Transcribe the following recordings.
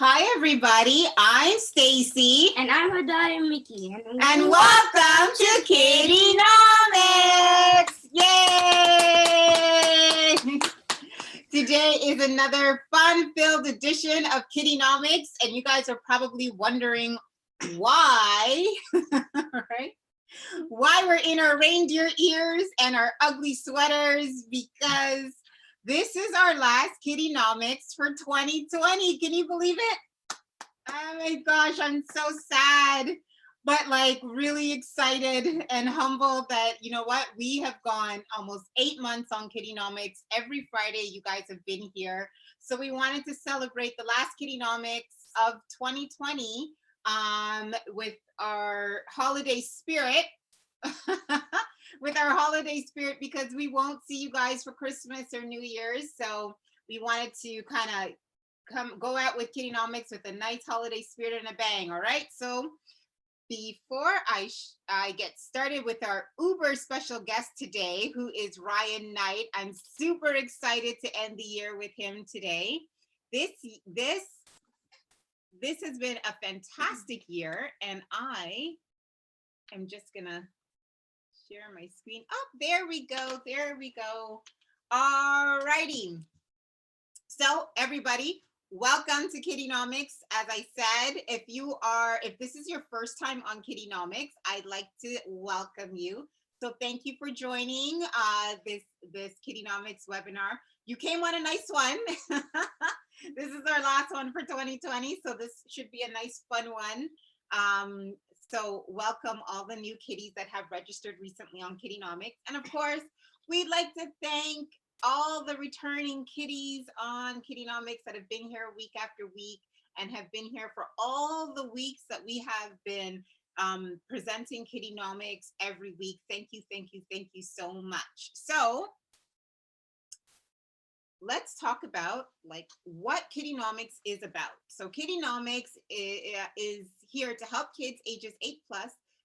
Hi, everybody. I'm Stacy. And I'm her daughter, Mickey. And welcome to KiddieNomics. Yay! Today is another fun-filled edition of KiddieNomics, and you guys are probably wondering why, right? Why we're in our reindeer ears and our ugly sweaters, because this is our last KiddieNomics for 2020. Can you believe it? Oh my gosh, I'm so sad, but like really excited and humbled that, you know what, we have gone almost 8 months on KiddieNomics. Every Friday, you guys have been here. So we wanted to celebrate the last KiddieNomics of 2020 with our holiday spirit. With our holiday spirit, because we won't see you guys for Christmas or New Year's. So we wanted to kind of go out with KiddieNomics with a nice holiday spirit and a bang. All right. So before I get started with our uber special guest today, who is Ryan Knight, I'm super excited to end the year with him today. This has been a fantastic year, and I am just gonna share my screen. Oh, there we go. There we go. All righty. So everybody, welcome to KiddieNomics. As I said, if this is your first time on KiddieNomics, I'd like to welcome you. So thank you for joining this KiddieNomics webinar. You came on a nice one. This is our last one for 2020, so this should be a nice fun one. So welcome all the new kiddies that have registered recently on KiddieNomics. And of course, we'd like to thank all the returning kiddies on KiddieNomics that have been here week after week and have been here for all the weeks that we have been presenting KiddieNomics every week. Thank you, thank you, thank you so much. So let's talk about like what KiddieNomics is about. So KiddieNomics is here to help kids ages 8+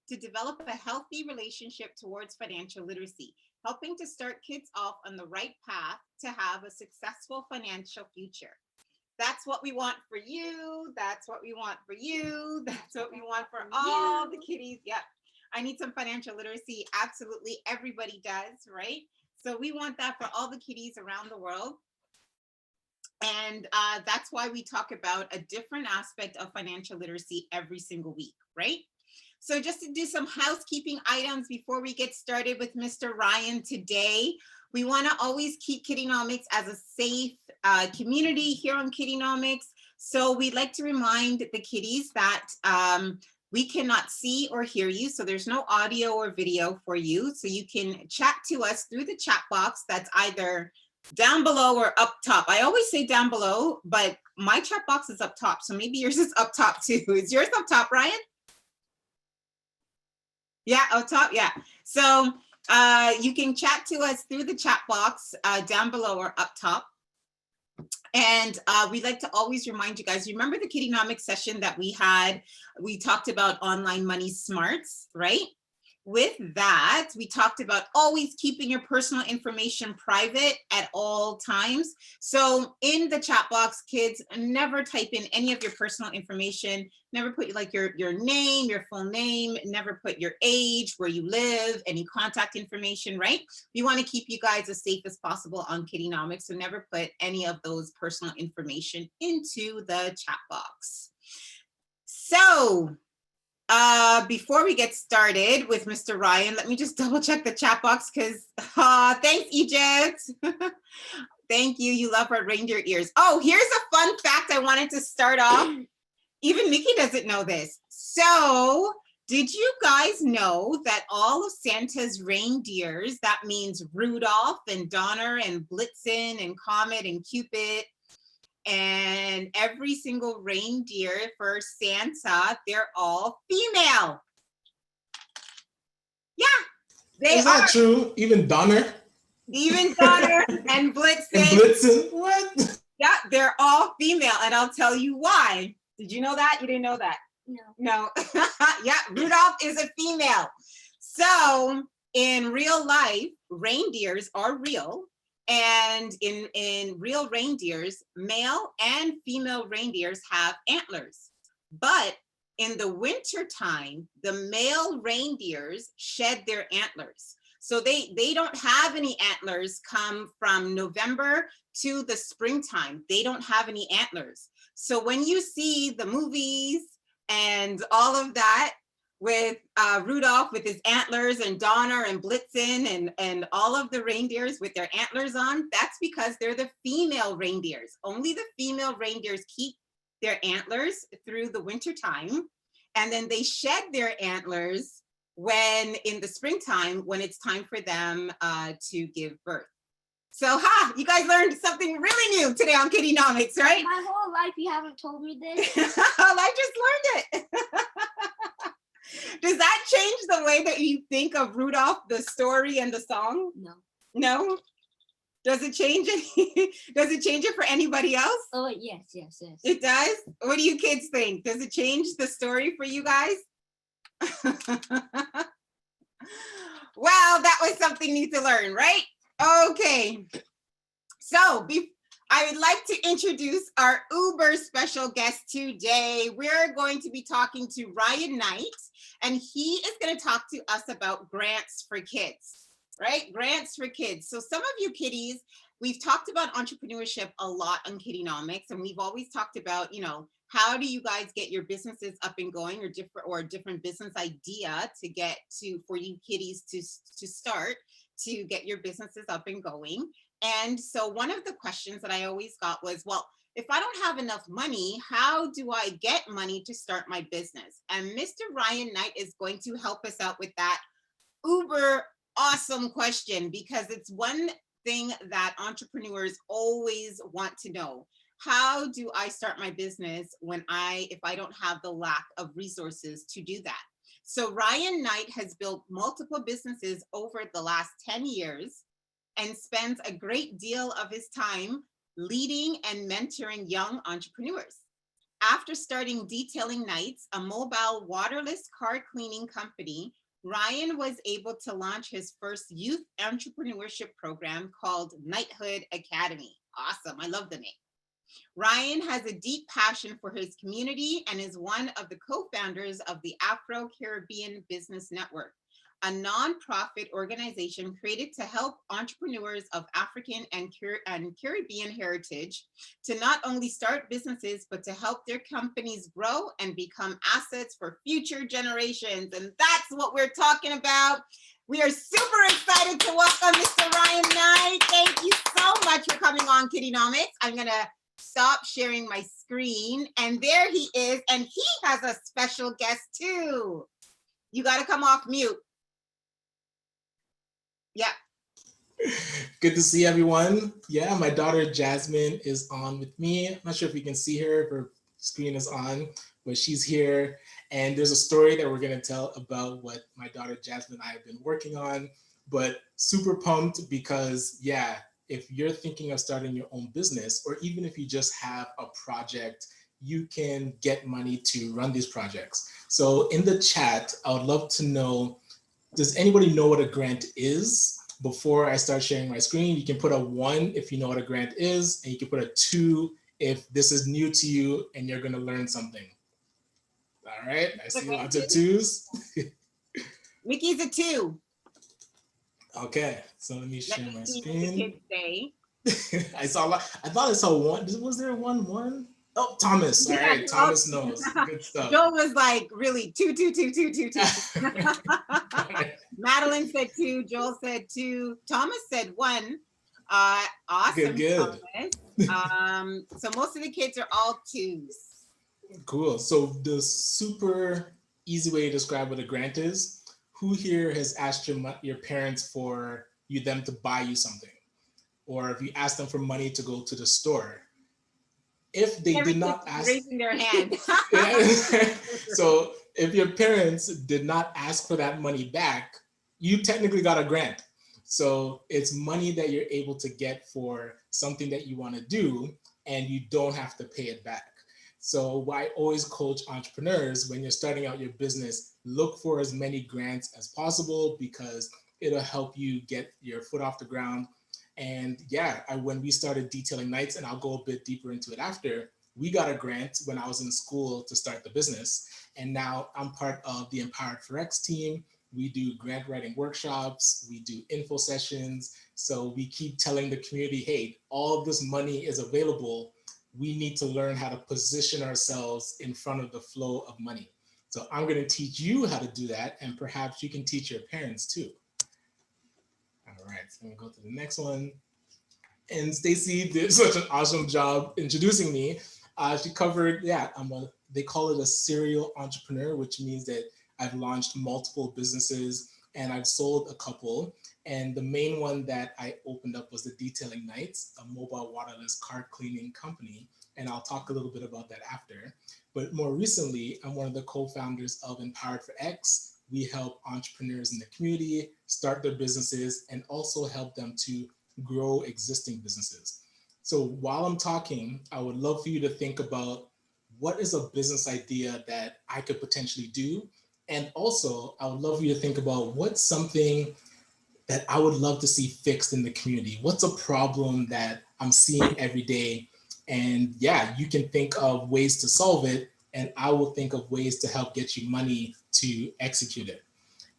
to develop a healthy relationship towards financial literacy, helping to start kids off on the right path to have a successful financial future. That's what we want for you. That's what we want for you. That's what we want for all the kiddies. Yep. I need some financial literacy. Absolutely. Everybody does, right? So we want that for all the kiddies around the world. And that's why we talk about a different aspect of financial literacy every single week, right? So just to do some housekeeping items before we get started with Mr. Ryan today, we want to always keep KiddieNomics as a safe community here on KiddieNomics. So we'd like to remind the kiddies that we cannot see or hear you, so there's no audio or video for you. So you can chat to us through the chat box that's either down below or up top. I always say down below, but my chat box is up top, so maybe yours is up top too. Is yours up top, Ryan? Yeah, up top, yeah. So you can chat to us through the chat box down below or up top. And we'd like to always remind you guys, remember the KiddieNomics session that we had? We talked about online money smarts, right? With that, we talked about always keeping your personal information private at all times. So in the chat box, kids, never type in any of your personal information. Never put like your name, your full name, never put your age, where you live, any contact information, right? We want to keep you guys as safe as possible on KiddieNomics, so never put any of those personal information into the chat box. So before we get started with Mr. Ryan, let me just double check the chat box because thanks, Egypt. Thank you. You love our reindeer ears. Oh, here's a fun fact I wanted to start off. Even Mickey doesn't know this. So did you guys know that all of Santa's reindeers, that means Rudolph and Donner and Blitzen and Comet and Cupid, and every single reindeer for Santa, they're all female. Yeah, they Is that true? Even Donner? Even Donner and Blitzen. And Blitzen? What? Yeah, they're all female, and I'll tell you why. Did you know that? You didn't know that? No. No. Yeah, Rudolph is a female. So in real life, reindeers are real. And in real reindeers, male and female reindeers have antlers. But in the winter time, the male reindeers shed their antlers. So they don't have any antlers come from November to the springtime. They don't have any antlers. So when you see the movies and all of that with Rudolph with his antlers and Donner and Blitzen and all of the reindeers with their antlers on, that's because they're the female reindeers. Only the female reindeers keep their antlers through the winter time, and then they shed their antlers when in the springtime, when it's time for them to give birth. So, you guys learned something really new today on KiddieNomics, right? My whole life you haven't told me this. I just learned it. Does that change the way that you think of Rudolph, the story and the song? No. No? Does it change it? Does it change it for anybody else? Oh, yes. It does? What do you kids think? Does it change the story for you guys? Well, that was something new to learn, right? Okay. So I would like to introduce our uber special guest today. We're going to be talking to Ryan Knight, and he is going to talk to us about grants for kids, right? Grants for kids. So some of you kiddies, we've talked about entrepreneurship a lot on KiddieNomics, and we've always talked about, how do you guys get your businesses up and going, or different business idea to get to, for you kiddies to start, to get your businesses up and going. And so one of the questions that I always got was, well, if I don't have enough money, how do I get money to start my business? And Mr. Ryan Knight is going to help us out with that uber awesome question, because it's one thing that entrepreneurs always want to know. How do I start my business if I don't have the lack of resources to do that? So Ryan Knight has built multiple businesses over the last 10 years and spends a great deal of his time leading and mentoring young entrepreneurs. After starting Detailing Nights, a mobile waterless car cleaning company, Ryan was able to launch his first youth entrepreneurship program called Knighthood Academy. Awesome, I love the name. Ryan has a deep passion for his community and is one of the co-founders of the Afro-Caribbean Business Network, a nonprofit organization created to help entrepreneurs of African and Caribbean heritage to not only start businesses, but to help their companies grow and become assets for future generations. And that's what we're talking about. We are super excited to welcome Mr. Ryan Knight. Thank you so much for coming on KiddieNomics. I'm gonna stop sharing my screen, and there he is, and he has a special guest too. You gotta come off mute. Yeah. Good to see everyone. Yeah, my daughter Jasmine is on with me. I'm not sure if you can see her if her screen is on, but she's here. And there's a story that we're going to tell about what my daughter Jasmine and I have been working on. But super pumped because, yeah, if you're thinking of starting your own business, or even if you just have a project, you can get money to run these projects. So in the chat, I would love to know, does anybody know what a grant is? Before I start sharing my screen, you can put a 1 if you know what a grant is, and you can put a 2 if this is new to you and you're gonna learn something. All right, I see lots of 2s. Mickey's a 2. Okay, so let me share my screen. Kids say. I saw a lot. I thought I saw 1. Was there 1? Oh, Thomas. All right, Thomas knows. Good stuff. Joe was like, really, 2. Madeline said 2. Joel said 2. Thomas said 1. Awesome. Good. Thomas. So most of the kids are all 2s. Cool. So the super easy way to describe what a grant is, who here has asked your parents for them to buy you something? Or if you ask them for money to go to the store? If they did not ask, raising their hand. So if your parents did not ask for that money back, you technically got a grant. So it's money that you're able to get for something that you want to do, and you don't have to pay it back. So I always coach entrepreneurs, when you're starting out your business, look for as many grants as possible, because it'll help you get your foot off the ground. And yeah, when we started Detailing Nights, and I'll go a bit deeper into it after, we got a grant when I was in school to start the business. And now I'm part of the Empowered Forex team. We do grant writing workshops, we do info sessions. So we keep telling the community, hey, all of this money is available. We need to learn how to position ourselves in front of the flow of money. So I'm going to teach you how to do that, and perhaps you can teach your parents too. All right, so I'm going to go to the next one. And Stacy did such an awesome job introducing me. She covered, yeah, they call it a serial entrepreneur, which means that I've launched multiple businesses and I've sold a couple. And the main one that I opened up was the Detailing Nights, a mobile waterless car cleaning company. And I'll talk a little bit about that after. But more recently, I'm one of the co-founders of Empowered for X. We help entrepreneurs in the community start their businesses and also help them to grow existing businesses. So while I'm talking, I would love for you to think about what is a business idea that I could potentially do. And also, I would love for you to think about what's something that I would love to see fixed in the community. What's a problem that I'm seeing every day? And yeah, you can think of ways to solve it, and I will think of ways to help get you money to execute it.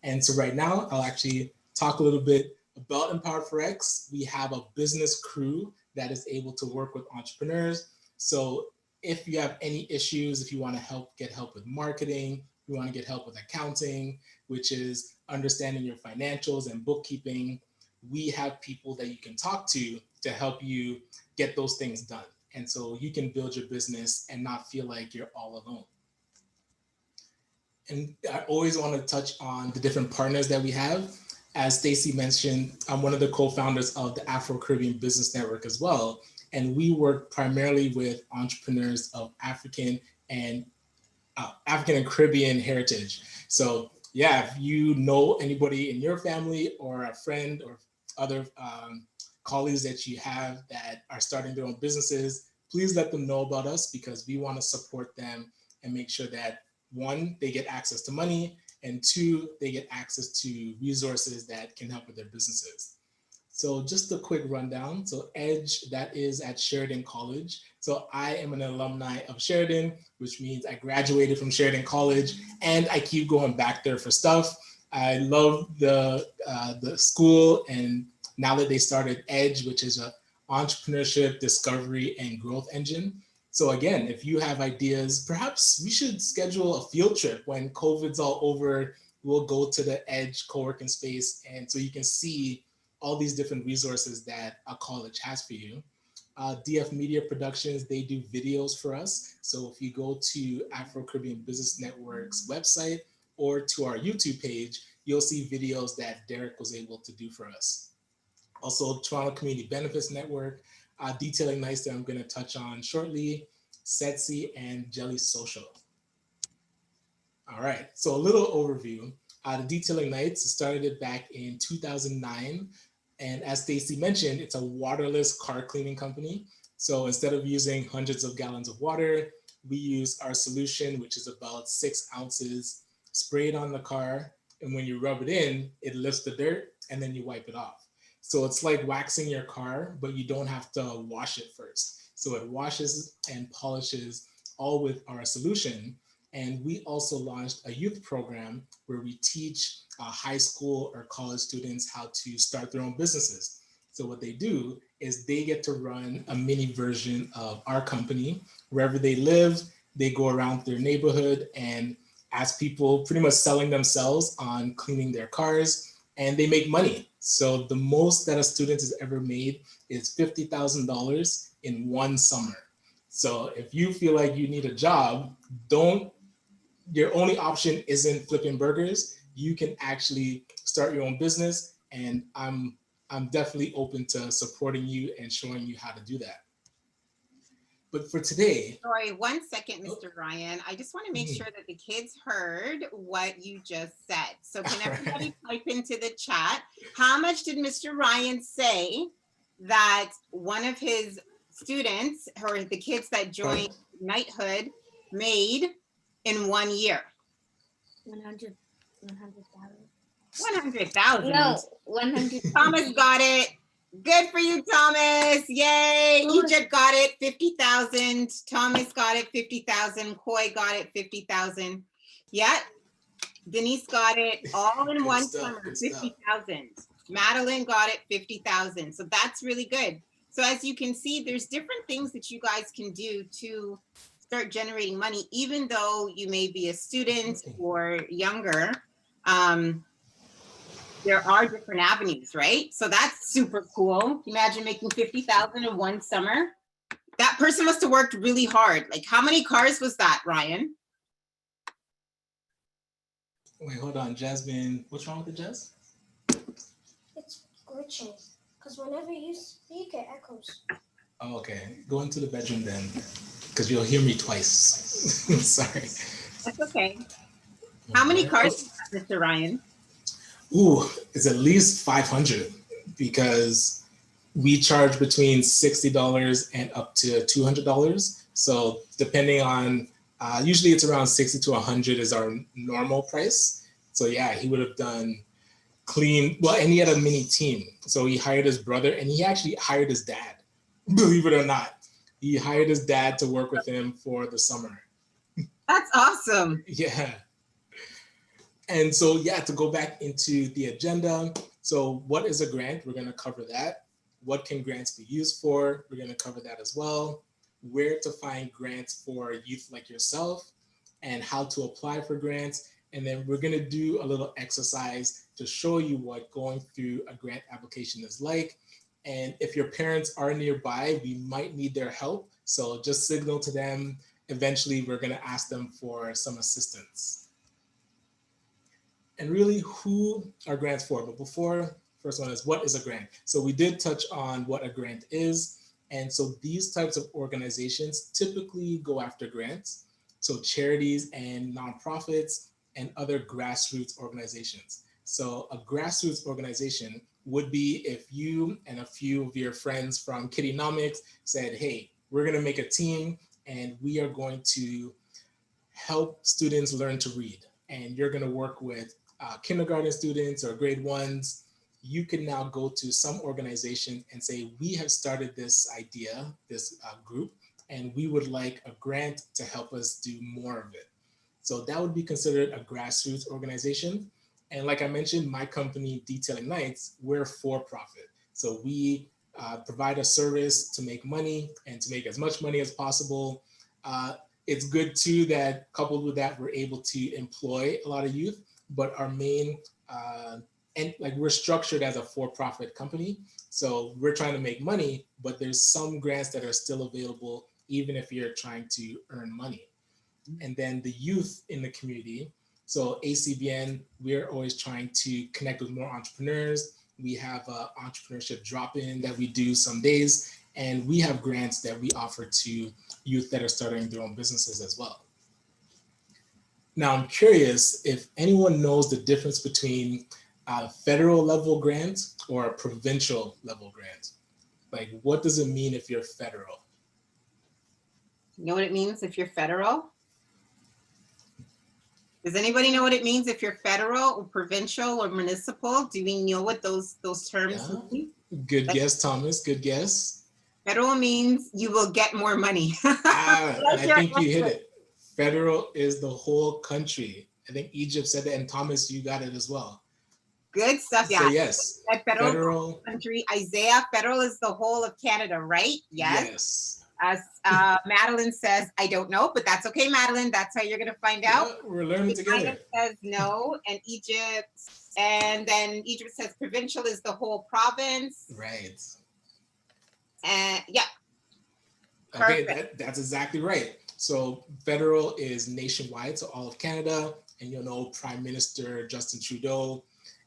And so right now, I'll actually talk a little bit about Empowered Forex. We have a business crew that is able to work with entrepreneurs. So if you have any issues, if you want to get help with marketing, you want to get help with accounting, which is understanding your financials and bookkeeping, we have people that you can talk to help you get those things done. And so you can build your business and not feel like you're all alone. And I always want to touch on the different partners that we have. As Stacy mentioned, I'm one of the co-founders of the Afro-Caribbean Business Network as well. And we work primarily with entrepreneurs of African and Caribbean heritage. So yeah, if you know anybody in your family or a friend or other colleagues that you have that are starting their own businesses, please let them know about us, because we want to support them and make sure that, one, they get access to money, and two, they get access to resources that can help with their businesses. So just a quick rundown. So EDGE, that is at Sheridan College. So I am an alumni of Sheridan, which means I graduated from Sheridan College and I keep going back there for stuff. I love the school, and now that they started EDGE, which is an entrepreneurship, discovery, and growth engine. So again, if you have ideas, perhaps we should schedule a field trip when COVID's all over. We'll go to the EDGE co-working space, and so you can see all these different resources that a college has for you. DF Media Productions, they do videos for us. So if you go to Afro-Caribbean Business Network's website or to our YouTube page, you'll see videos that Derek was able to do for us. Also, Toronto Community Benefits Network, Detailing Nights that I'm going to touch on shortly, Setsy, and Jelly Social. All right, so a little overview. The Detailing Nights started it back in 2009. And as Stacy mentioned, it's a waterless car cleaning company. So instead of using hundreds of gallons of water, we use our solution, which is about 6 ounces, spray it on the car. And when you rub it in, it lifts the dirt and then you wipe it off. So it's like waxing your car, but you don't have to wash it first. So it washes and polishes all with our solution. And we also launched a youth program where we teach high school or college students how to start their own businesses. So what they do is they get to run a mini version of our company. Wherever they live, they go around their neighborhood and ask people, pretty much selling themselves on cleaning their cars, and they make money. So the most that a student has ever made is $50,000 in one summer. So if you feel like you need a job, your only option isn't flipping burgers. You can actually start your own business, and I'm definitely open to supporting you and showing you how to do that. But for today— Sorry, 1 second, Mr. Ryan. I just want to make sure that the kids heard what you just said. So can everybody type into the chat, how much did Mr. Ryan say that one of his students, or the kids that joined Knighthood, made in 1 year? 100,000. 100,000. No, 100. Thomas got it. Good for you, Thomas. Yay. Egypt got it, 50,000. Thomas got it, 50,000. Koi got it, 50,000. Yeah. Denise got it all in Good one stuff, summer, good stuff. 50,000. Madeline got it, 50,000. So that's really good. So as you can see, there's different things that you guys can do to start generating money, even though you may be a student or younger. There are different avenues, right? So that's super cool. Imagine making 50,000 in one summer. That person must have worked really hard. Like, how many cars was that, Ryan? Wait, hold on, Jasmine. What's wrong with the Jazz? It's glitching. Because whenever you speak, it echoes. Oh, okay. Go into the bedroom then, because you'll hear me twice. Sorry. That's okay. How many cars, Mr. Ryan? Ooh, it's at least 500 because we charge between $60 and up to $200. So depending on, usually it's around 60 to 100 is our normal price. So yeah, he would have done clean, well, and he had a mini team. So he hired his brother and he actually hired his dad, believe it or not. He hired his dad to work with him for the summer. That's awesome. Yeah. And so, yeah, to go back into the agenda. So what is a grant? We're going to cover that. What can grants be used for? We're going to cover that as well. Where to find grants for youth like yourself and how to apply for grants. And then we're going to do a little exercise to show you what going through a grant application is like. And if your parents are nearby, we might need their help. So just signal to them. Eventually, we're going to ask them for some assistance. And really, who are grants for? But before, first one is, what is a grant? So we did touch on what a grant is. And so these types of organizations typically go after grants. So charities and nonprofits and other grassroots organizations. So a grassroots organization would be if you and a few of your friends from KiddieNomics said, hey, we're going to make a team and we are going to help students learn to read. And you're going to work with kindergarten students or grade ones. You can now go to some organization and say, we have started this idea, this group, and we would like a grant to help us do more of it. So that would be considered a grassroots organization. And like I mentioned, my company, Detailing Nights, we're for profit. So we provide a service to make money and to make as much money as possible. It's good too that coupled with that, we're able to employ a lot of youth, but our main, and like we're structured as a for-profit company. So we're trying to make money, but there's some grants that are still available, even if you're trying to earn money. And then the youth in the community. So ACBN, we're always trying to connect with more entrepreneurs. We have an entrepreneurship drop-in that we do some days, and we have grants that we offer to youth that are starting their own businesses as well. Now, I'm curious if anyone knows the difference between a federal level grant or a provincial level grant. Like, what does it mean if you're federal? You know what it means if you're federal? Does anybody know what it means if you're federal or provincial or municipal? Do we know what those terms mean? Good guess, Thomas. Good guess. Federal means you will get more money. I think you hit it. Federal is the whole country. I think Egypt said that, and Thomas, you got it as well. Good stuff, yeah. So yes, federal country. Isaiah, federal is the whole of Canada, right? Yes. Yes. As Madeline says, I don't know, but that's okay, Madeline. That's how you're gonna find out. Yeah, we're learning together. Says no, and then Egypt says provincial is the whole province. Right. And yeah. Okay, that's exactly right. So federal is nationwide, so all of Canada, and you'll know Prime Minister Justin Trudeau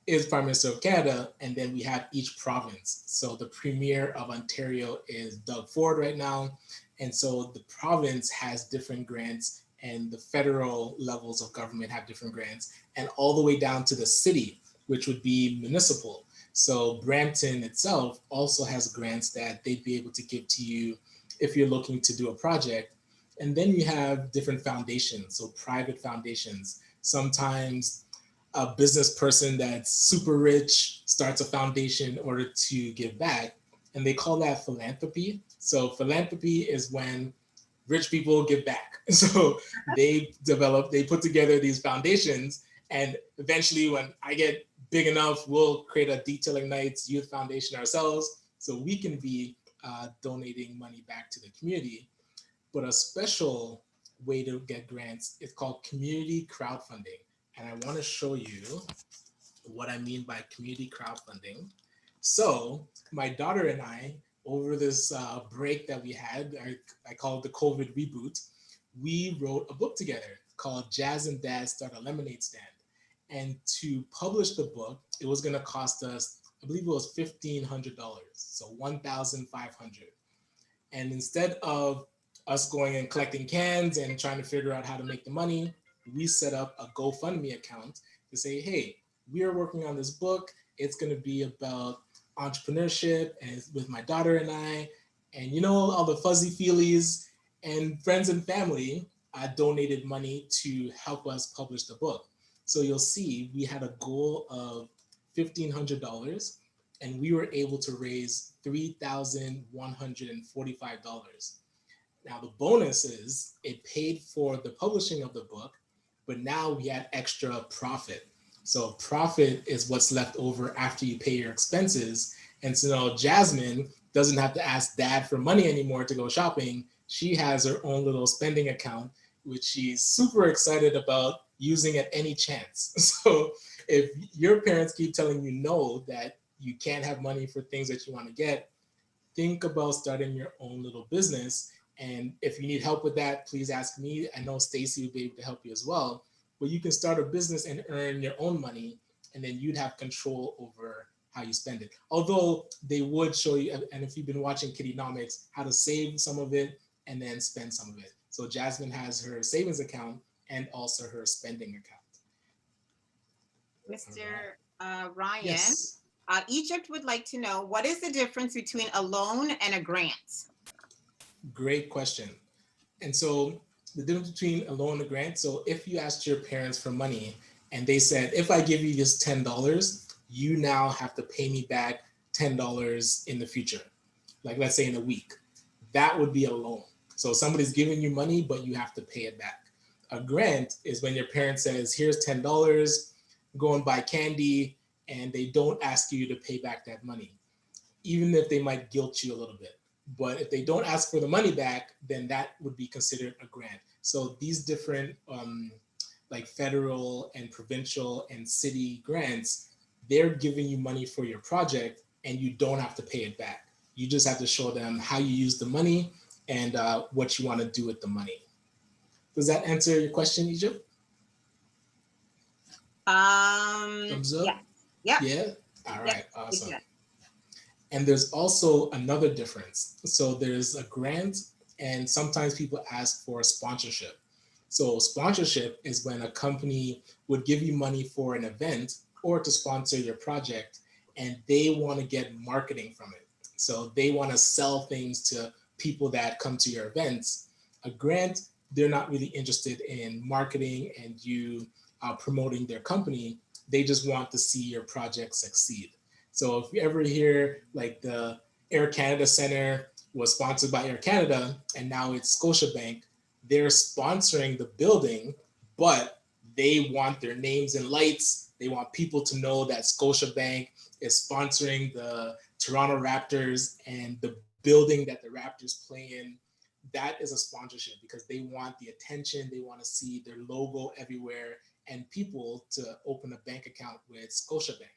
is Prime Minister of Canada, and then we have each province. So the Premier of Ontario is Doug Ford right now, and so the province has different grants, and the federal levels of government have different grants, and all the way down to the city, which would be municipal. So Brampton itself also has grants that they'd be able to give to you if you're looking to do a project. And then you have different foundations, so private foundations. Sometimes a business person that's super rich starts a foundation in order to give back. and they call that philanthropy. So philanthropy is when rich people give back. So they put together these foundations, and eventually when I get big enough, we'll create a Detailing Nights Youth Foundation ourselves, so we can be donating money back to the community. But a special way to get grants is called community crowdfunding. And I want to show you what I mean by community crowdfunding. So my daughter and I, over this break that we had, I call it the COVID reboot, we wrote a book together called Jazz and Dad Start a Lemonade Stand. And to publish the book, it was going to cost us, I believe it was $1,500, so $1,500. And instead of us going and collecting cans and trying to figure out how to make the money, we set up a GoFundMe account to say, hey, we are working on this book. It's going to be about entrepreneurship and with my daughter and I, and you know, all the fuzzy feelies, and friends and family donated money to help us publish the book. So you'll see we had a goal of $1,500, and we were able to raise $3,145. Now the bonus is it paid for the publishing of the book, but now we had extra profit. So profit is what's left over after you pay your expenses. And so now Jasmine doesn't have to ask dad for money anymore to go shopping. She has her own little spending account, which she's super excited about using at any chance. So if your parents keep telling you no, that you can't have money for things that you want to get, think about starting your own little business. And if you need help with that, please ask me. I know Stacy would be able to help you as well. But you can start a business and earn your own money, and then you'd have control over how you spend it. Although they would show you, and if you've been watching KiddieNomics, how to save some of it and then spend some of it. So Jasmine has her savings account and also her spending account. Mr. Ryan, Yes. Egypt would like to know, what is the difference between a loan and a grant? Great question. And so the difference between a loan and a grant, so if you asked your parents for money and they said, if I give you this $10, you now have to pay me back $10 in the future, like let's say in a week, that would be a loan. So somebody's giving you money, but you have to pay it back. A grant is when your parent says, here's $10, go and buy candy, and they don't ask you to pay back that money, even if they might guilt you a little bit. But if they don't ask for the money back, then that would be considered a grant. So these different like federal and provincial and city grants, they're giving you money for your project and you don't have to pay it back. You just have to show them how you use the money and what you want to do with the money. Does that answer your question, Egypt? Thumbs up? Yeah. Yeah? All right, Yeah. awesome. And there's also another difference. So there's a grant, and sometimes people ask for a sponsorship. So sponsorship is when a company would give you money for an event or to sponsor your project, and they want to get marketing from it. So they want to sell things to people that come to your events. A grant, they're not really interested in marketing and you promoting their company. They just want to see your project succeed. So if you ever hear like the Air Canada Center was sponsored by Air Canada and now it's Scotiabank, they're sponsoring the building, but they want their names in lights. They want people to know that Scotiabank is sponsoring the Toronto Raptors, and the building that the Raptors play in, that is a sponsorship because they want the attention. They want to see their logo everywhere and people to open a bank account with Scotiabank.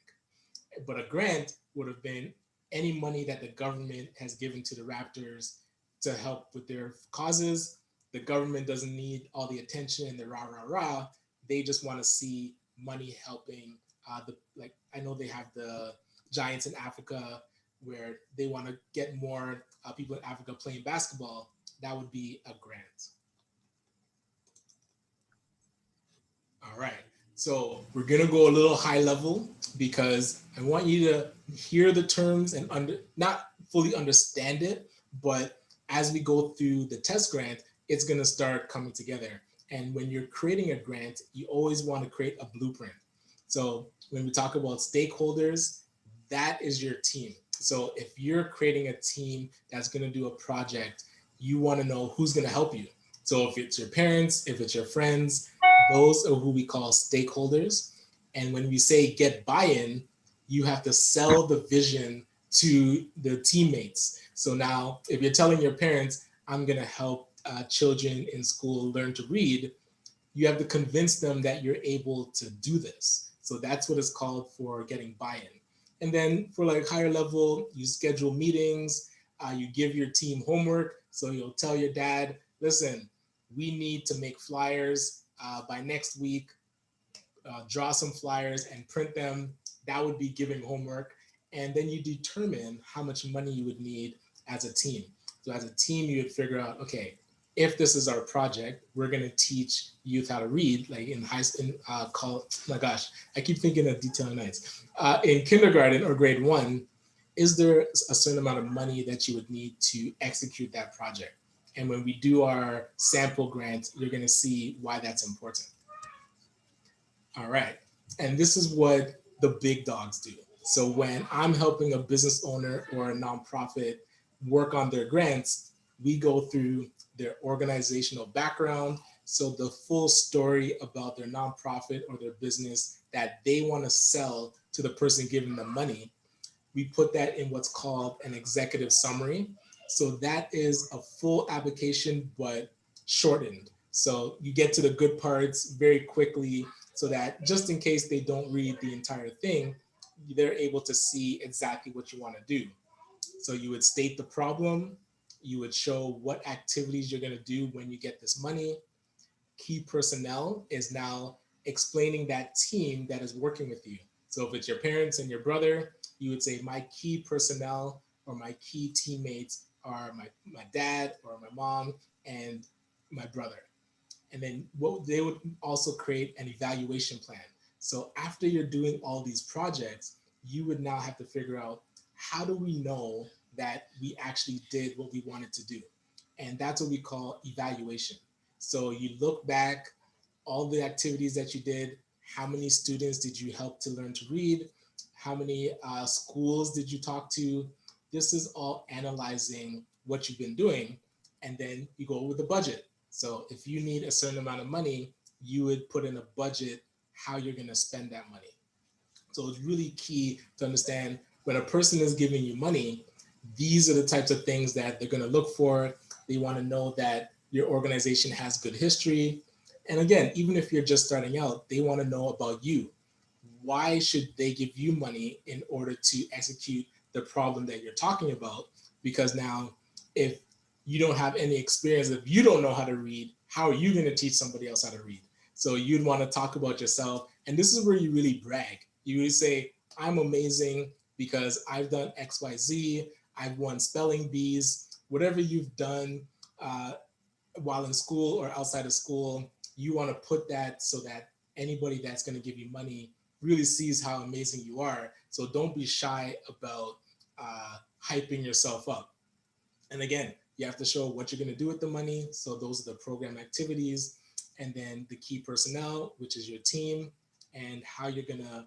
But a grant would have been any money that the government has given to the Raptors to help with their causes. The government doesn't need all the attention and the rah, rah, rah. They just want to see money helping like I know they have the Giants in Africa where they want to get more people in Africa playing basketball. That would be a grant. All right. So we're going to go a little high level because I want you to hear the terms and not fully understand it, but as we go through the test grant, it's going to start coming together. And when you're creating a grant, you always want to create a blueprint. So when we talk about stakeholders, that is your team. So if you're creating a team that's going to do a project, you want to know who's going to help you. So if it's your parents, if it's your friends, those are who we call stakeholders. And when we say get buy-in, you have to sell the vision to the teammates. So now if you're telling your parents, I'm going to help children in school learn to read, you have to convince them that you're able to do this. So that's what it's called for getting buy-in. And then for like higher level, you schedule meetings, you give your team homework. So you'll tell your dad, listen, we need to make flyers by next week, draw some flyers and print them. That would be giving homework. And then you determine how much money you would need as a team. So as a team, you would figure out, okay, if this is our project, we're going to teach youth how to read, like in high school, oh my gosh, I keep thinking of Detailing Nights. In kindergarten or grade 1, is there a certain amount of money that you would need to execute that project? And when we do our sample grant, you're going to see why that's important. All right. And this is what the big dogs do. So when I'm helping a business owner or a nonprofit work on their grants, we go through their organizational background. So the full story about their nonprofit or their business that they want to sell to the person giving them money, we put that in what's called an executive summary. So that is a full application, but shortened. So you get to the good parts very quickly so that just in case they don't read the entire thing, they're able to see exactly what you want to do. So you would state the problem, you would show what activities you're going to do when you get this money. Key personnel is now explaining that team that is working with you. So if it's your parents and your brother, you would say my key personnel or my key teammates are my dad or my mom and my brother. And then what they would also create an evaluation plan. So after you're doing all these projects, you would now have to figure out, how do we know that we actually did what we wanted to do? And that's what we call evaluation. So you look back, all the activities that you did, how many students did you help to learn to read? How many schools did you talk to? This is all analyzing what you've been doing. And then you go with the budget. So if you need a certain amount of money, you would put in a budget how you're going to spend that money. So it's really key to understand when a person is giving you money, these are the types of things that they're going to look for. They want to know that your organization has good history. And again, even if you're just starting out, they want to know about you. Why should they give you money in order to execute the problem that you're talking about? Because now, if you don't have any experience, if you don't know how to read, how are you going to teach somebody else how to read? So you'd want to talk about yourself. And this is where you really brag. You really say, I'm amazing because I've done X, Y, Z. I've won spelling bees. Whatever you've done while in school or outside of school, you want to put that so that anybody that's going to give you money really sees how amazing you are. So don't be shy about hyping yourself up. And again, you have to show what you're going to do with the money. So those are the program activities, and then the key personnel, which is your team, and how you're going to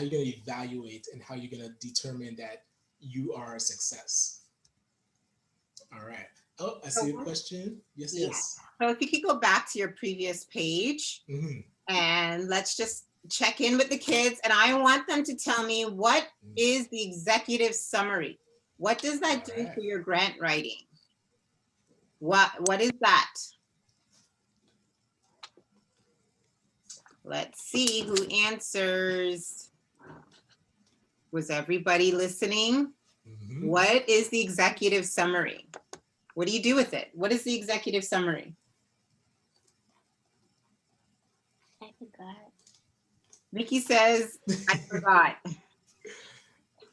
evaluate and how you're going to determine that you are a success. All right. Oh, I see a question. Yes, Yeah. yes. So if you could go back to your previous page, and let's just check in with the kids. And I want them to tell me, what is the executive summary? What does that do for your grant writing? What is that? Let's see who answers. Was everybody listening? What is the executive summary? What do you do with it? What is the executive summary? I forgot. Mickey says, I forgot.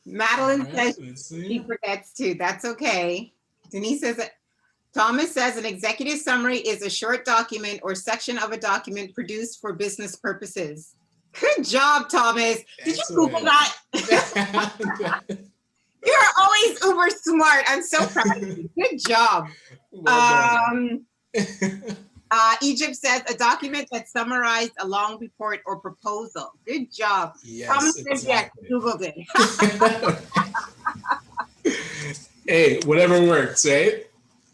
Madeline says she forgets too. That's okay. Denise says, Thomas says an executive summary is a short document or section of a document produced for business purposes. Good job, Thomas. Did you Google that? You're always uber smart. I'm so proud of you. Good job. Egypt says a document that summarized a long report or proposal. Good job. Yes, exactly. Yes, Googled it. Hey, whatever works, right?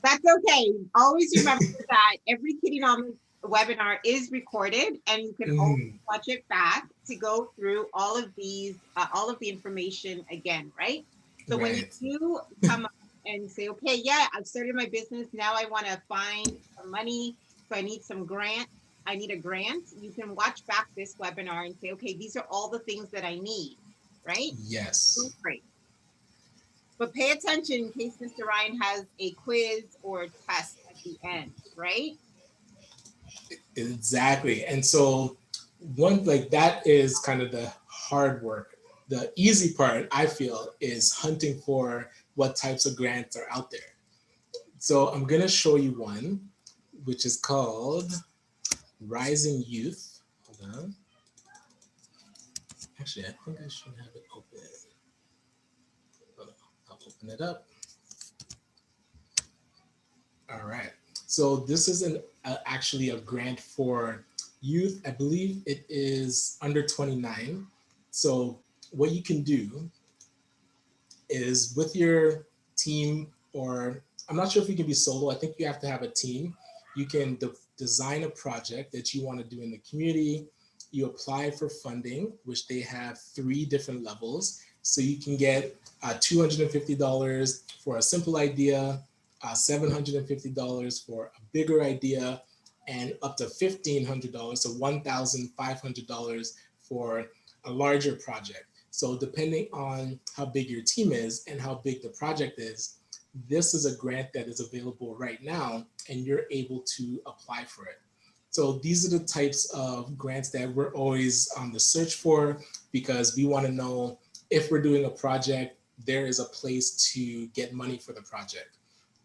That's okay. Always remember that every KiddieNomics webinar is recorded, and you can always Mhm. watch it back to go through all of these, all of the information again, right? So when you Right. do come up and say, okay, yeah, I've started my business. Now I want to find some money. So I need some grant. I need a grant. You can watch back this webinar and say, okay, these are all the things that I need, right? Yes. Great. But pay attention in case Mr. Ryan has a quiz or a test at the end, right? Exactly. And so one like that is kind of the hard work. The easy part, I feel, is hunting for what types of grants are out there. So I'm gonna show you one, which is called Rising Youth. Hold on. Actually, I think I should have it open. Hold on. I'll open it up. All right. So this is actually a grant for youth. I believe it is under 29. So what you can do is with your team, or I'm not sure if you can be solo. I think you have to have a team. You can design a project that you want to do in the community. You apply for funding, which they have 3 different levels. So you can get $250 for a simple idea, $750 for a bigger idea, and up to $1,500, so $1,500 for a larger project. So depending on how big your team is and how big the project is, this is a grant that is available right now, and you're able to apply for it. So these are the types of grants that we're always on the search for, because we want to know if we're doing a project, there is a place to get money for the project.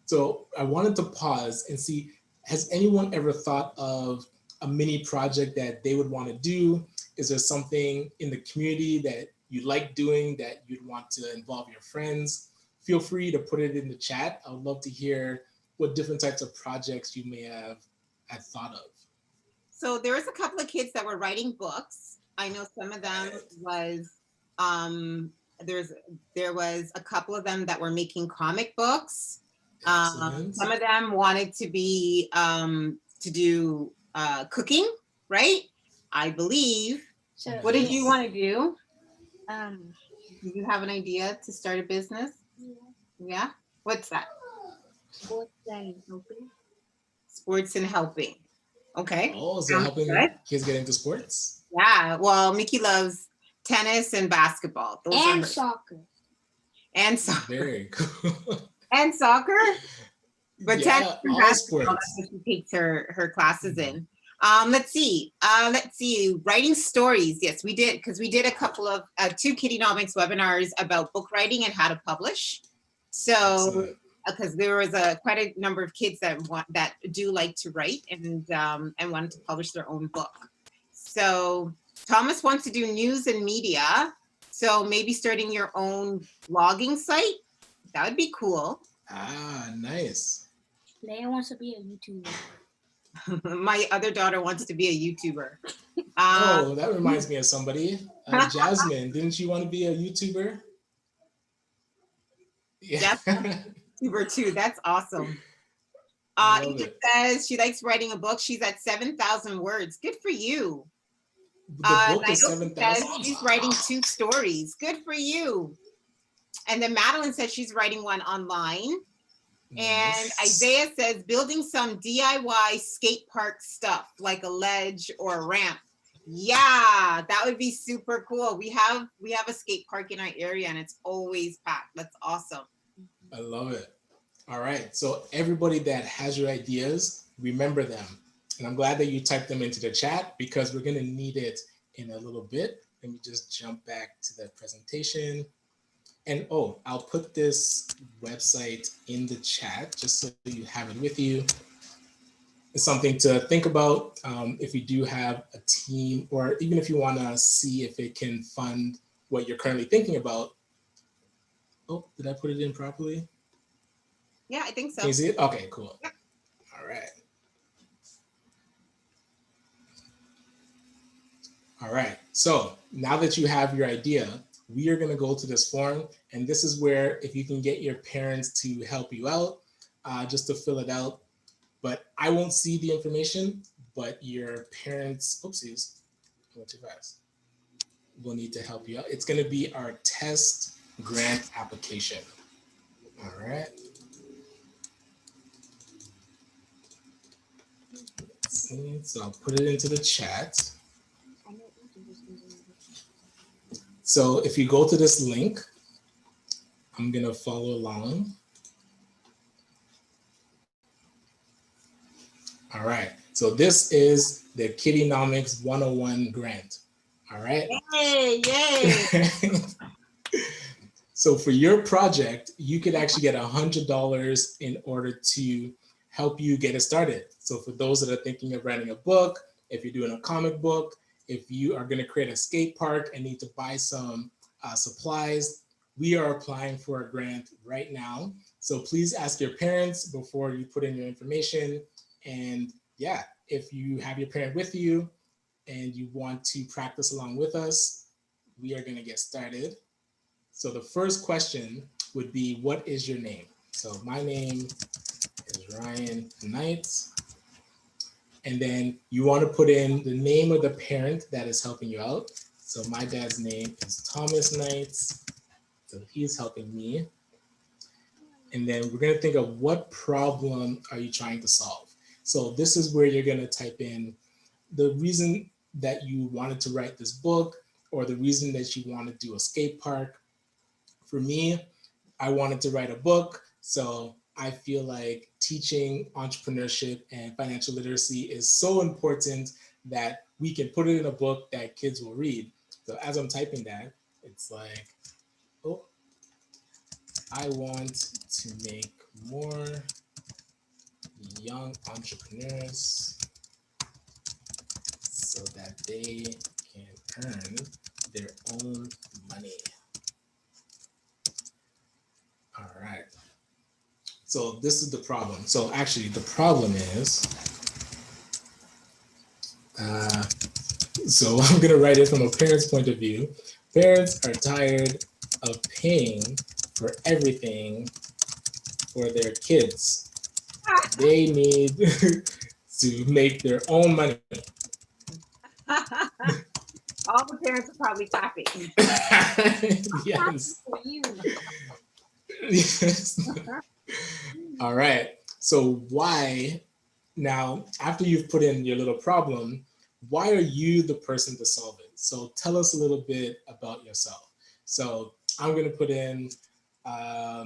So I wanted to pause and see, has anyone ever thought of a mini project that they would want to do? Is there something in the community that you like doing that you'd want to involve your friends? Feel free to put it in the chat. I would love to hear what different types of projects you may have had thought of. So there was a couple of kids that were writing books. I know some of them was there was a couple of them that were making comic books. Excellent. Some of them wanted to be to do cooking, right? I believe. So What did you Nice. want to do? um Do you have an idea to start a business? Yeah. What's that? sports and helping. Sports and helping. Okay. Oh, so Sounds helping good. kids get into sports? Yeah. Well, Mickey loves tennis and basketball. Those are And her. soccer. And soccer. Very cool. And soccer. But tennis Yeah, and all basketball, that's sports. what she takes her classes in. Let's see. Writing stories. Yes, we did, because we did a couple of 2 KiddieNomics webinars about book writing and how to publish. So Excellent. because there was quite a number of kids that do like to write and wanted to publish their own book. So Thomas wants to do news and media. So maybe starting your own blogging site. That would be cool. Ah, nice. Leia wants to be a YouTuber. My other daughter wants to be a YouTuber. Oh, that reminds me of somebody. Jasmine, didn't you want to be a YouTuber? Yeah. YouTuber too. That's awesome. I love Egypt it. says she likes writing a book. She's at 7,000 words. Good for you. The book is Naomi says 7,000? she's writing 2 stories. Good for you. And then Madeline says she's writing one online. And Nice. Isaiah says building some DIY skate park stuff like a ledge or a ramp. Yeah, that would be super cool. We have a skate park in our area and it's always packed. That's awesome. I love it. All right. So everybody that has your ideas, remember them. And I'm glad that you typed them into the chat, because we're going to need it in a little bit. Let me just jump back to the presentation. And oh, I'll put this website in the chat just so you have it with you. It's something to think about if you do have a team, or even if you want to see if it can fund what you're currently thinking about. Oh, did I put it in properly? Yeah, I think so. Can you see it? Okay, cool. Yep. All right. All right. So now that you have your idea, we are going to go to this form. And this is where, if you can get your parents to help you out, just to fill it out. But I won't see the information, but your parents, oopsies, I went too fast, will need to help you out. It's going to be our test grant application. All right. So I'll put it into the chat. So if you go to this link, I'm going to follow along. All right. So this is the KiddieNomics 101 grant. All right. Yay, yay. So for your project, you could actually get $100 in order to help you get it started. So for those that are thinking of writing a book, if you're doing a comic book, if you are going to create a skate park and need to buy some supplies, we are applying for a grant right now. So please ask your parents before you put in your information. And yeah, if you have your parent with you and you want to practice along with us, we are going to get started. So the first question would be, what is your name? So my name is Ryan Knight. And then you want to put in the name of the parent that is helping you out. So my dad's name is Thomas Knight. So he's helping me. And then we're going to think of, what problem are you trying to solve? So this is where you're going to type in the reason that you wanted to write this book, or the reason that you want to do a skate park. For me, I wanted to write a book. So I feel like teaching entrepreneurship and financial literacy is so important that we can put it in a book that kids will read. So as I'm typing that, it's like, oh, I want to make more young entrepreneurs so that they can earn their own money. All right. So this is the problem. So actually the problem is, so I'm going to write it from a parent's point of view. Parents are tired of paying for everything for their kids. They need to make their own money. All the parents are probably clapping. Yes. For you. Yes. All right. So why, now, after you've put in your little problem, why are you the person to solve it? So tell us a little bit about yourself. So I'm going to put in, I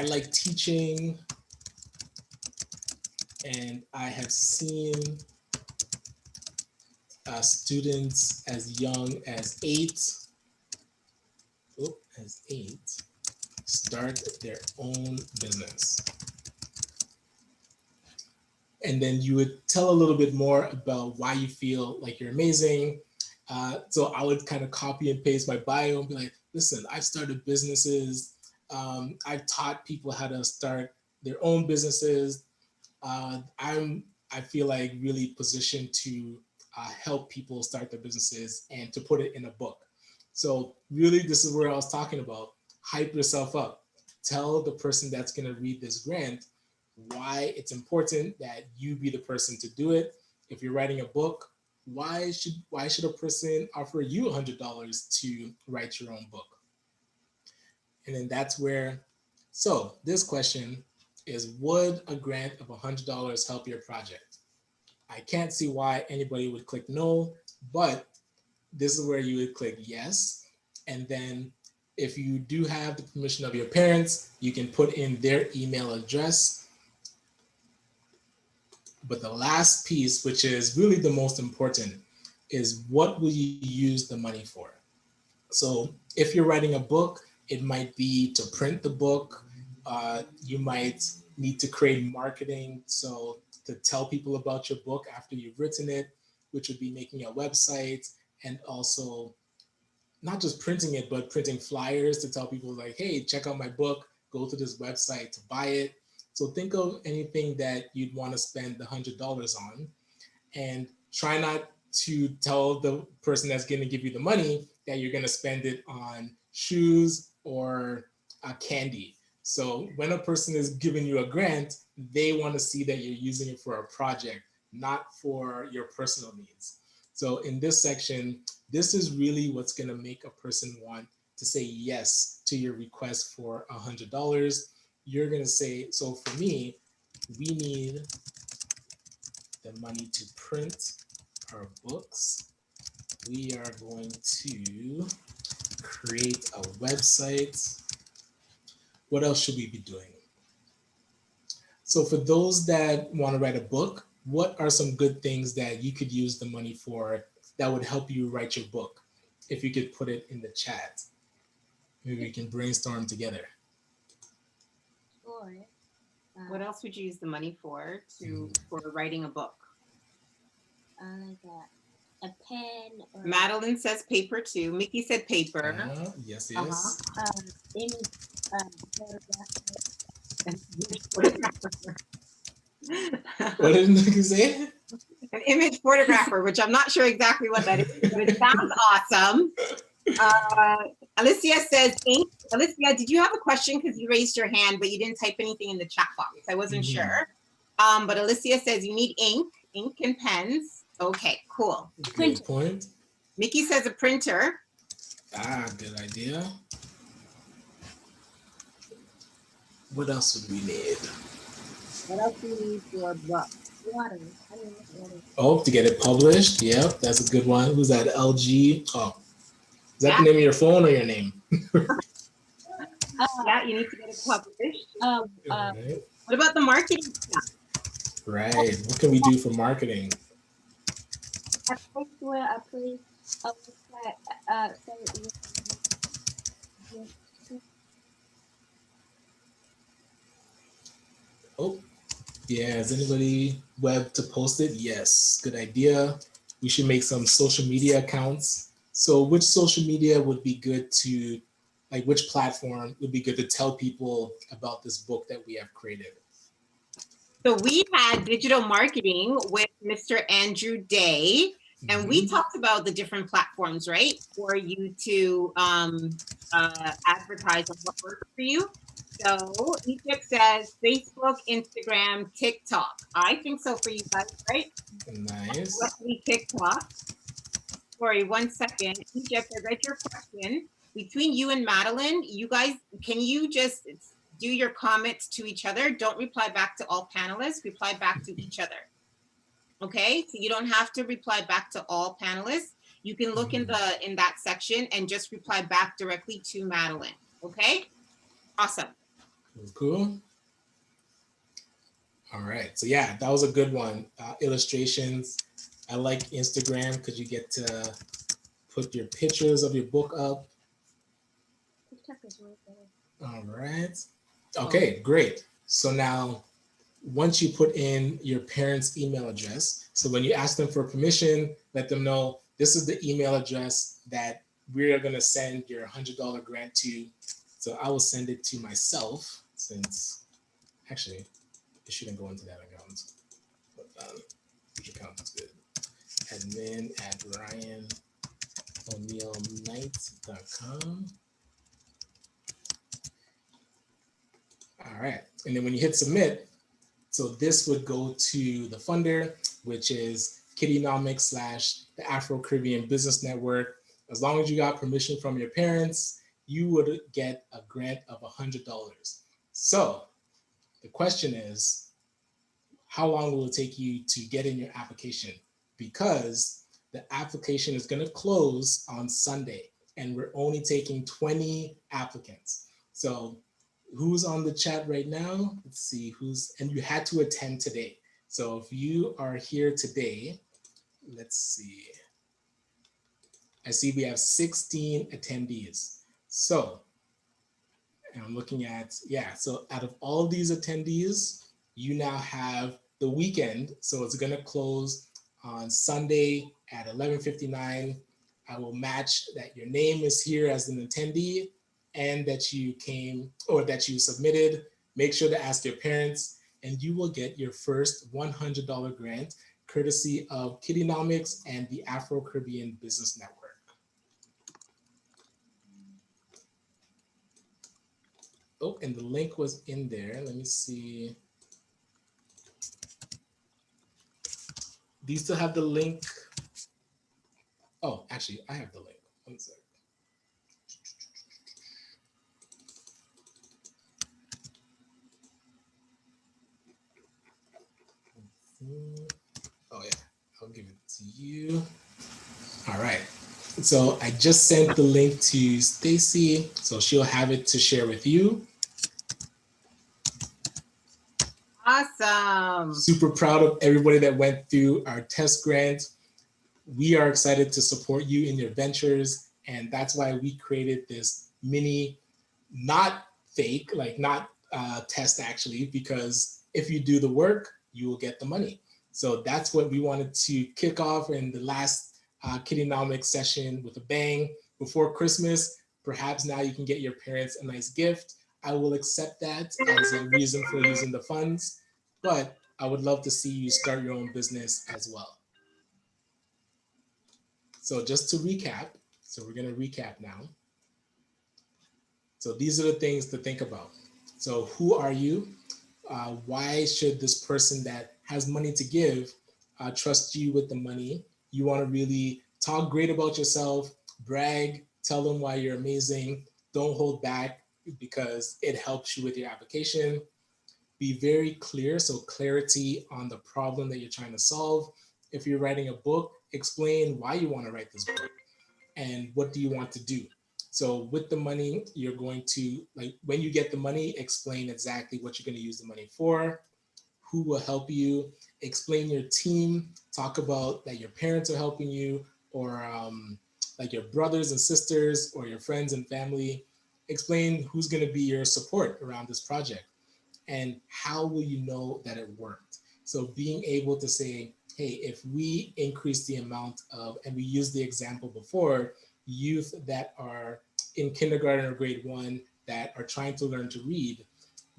like teaching, and I have seen students as young as 8 start their own business. And then you would tell a little bit more about why you feel like you're amazing. So I would kind of copy and paste my bio and be like, listen, I've started businesses. I've taught people how to start their own businesses. I feel like really positioned to help people start their businesses and to put it in a book. So really, this is where I was talking about, hype yourself up. Tell the person that's going to read this grant why it's important that you be the person to do it. If you're writing a book, why should a person offer you $100 to write your own book? And then that's where, so this question is, would a grant of $100 help your project? I can't see why anybody would click no, but this is where you would click yes. And then if you do have the permission of your parents, you can put in their email address. But the last piece, which is really the most important, is what will you use the money for? So if you're writing a book, it might be to print the book. You might need to create marketing, so to tell people about your book after you've written it, which would be making a website, and also not just printing it, but printing flyers to tell people like, hey, check out my book, go to this website to buy it. So think of anything that you'd want to spend the $100 on, and try not to tell the person that's going to give you the money that you're going to spend it on shoes or candy. So when a person is giving you a grant, they want to see that you're using it for a project, not for your personal needs. So in this section, this is really what's going to make a person want to say yes to your request for $100. You're going to say, so for me, we need the money to print our books. We are going to create a website. What else should we be doing? So for those that want to write a book, what are some good things that you could use the money for that would help you write your book? If you could put it in the chat, maybe we can brainstorm together. Or What else would you use the money for writing a book? like a pen. Or Madeline says paper too. Mickey said paper. Yes, yes. image What did Nikki say? An image photographer, which I'm not sure exactly what that is, but it sounds awesome. Alicia says ink. Alicia, did you have a question? Because you raised your hand, but you didn't type anything in the chat box. I wasn't sure. But Alicia says you need ink and pens. Okay, cool. Good point. Mickey says a printer. Good idea. What else would we need? What else do you need for a book? Water. Oh, to get it published. Yep, that's a good one. Who's that? LG. Oh, is that the name of your phone or your name? Yeah, you need to get it published. Right. What about the marketing stuff? Right. What can we do for marketing? A place where a place Oh, yeah. Is anybody web to post it? Yes. Good idea. We should make some social media accounts. So which social media would be good to, like which platform would be good to tell people about this book that we have created? So we had digital marketing with Mr. Andrew Day, and we talked about the different platforms, right? For you to advertise on what works for you. So Egypt says Facebook, Instagram, TikTok. I think so for you guys, right? Nice. Definitely TikTok. Sorry, 1 second. Egypt, I read your question. Between you and Madeline, you guys, can you just do your comments to each other? Don't reply back to all panelists, reply back to each other. Okay, so you don't have to reply back to all panelists. You can look in that section and just reply back directly to Madeline. Okay, awesome. Cool. All right, so yeah, that was a good one. Illustrations. I like Instagram because you get to put your pictures of your book up. All right. Okay, great. So now, once you put in your parents' email address, so when you ask them for permission, let them know this is the email address that we're going to send your $100 grant to. So I will send it to myself since, actually, it shouldn't go into that account. But which account is good? Admin at RyanO'NeillKnight.com. All right, and then when you hit submit, so this would go to the funder, which is KiddieNomics / the Afro-Caribbean Business Network. As long as you got permission from your parents, you would get a grant of $100. So the question is, how long will it take you to get in your application? Because the application is going to close on Sunday, and we're only taking 20 applicants. So who's on the chat right now? Let's see who's, and you had to attend today. So if you are here today, let's see. I see we have 16 attendees. So, and I'm looking at, yeah, so out of all of these attendees, you now have the weekend. So it's gonna close on Sunday at 11:59. I will match that your name is here as an attendee and that you came or that you submitted. Make sure to ask your parents and you will get your first $100 grant courtesy of KiddieNomics and the Afro-Caribbean Business Network. Oh, and the link was in there. Let me see. Do you still have the link? Oh, actually, I have the link. One sec. Oh yeah, I'll give it to you. All right. So I just sent the link to Stacy, so she'll have it to share with you. Awesome. Super proud of everybody that went through our test grant. We are excited to support you in your ventures, and that's why we created this mini, not fake, like not test actually, because if you do the work, you will get the money. So that's what we wanted to kick off in the last KiddieNomics session with a bang before Christmas. Perhaps now you can get your parents a nice gift. I will accept that as a reason for using the funds, but I would love to see you start your own business as well. So just to recap, so we're going to recap now. So these are the things to think about. So who are you? Why should this person that has money to give trust you with the money? You want to really talk great about yourself, brag, tell them why you're amazing. Don't hold back because it helps you with your application. Be very clear, so clarity on the problem that you're trying to solve. If you're writing a book, explain why you want to write this book and what do you want to do. So with the money, you're going to, like, when you get the money, explain exactly what you're going to use the money for, who will help you, explain your team, talk about that your parents are helping you, or like your brothers and sisters or your friends and family. Explain who's going to be your support around this project and how will you know that it worked. So being able to say, hey, if we increase the amount of, and we used the example before, youth that are in kindergarten or grade 1 that are trying to learn to read,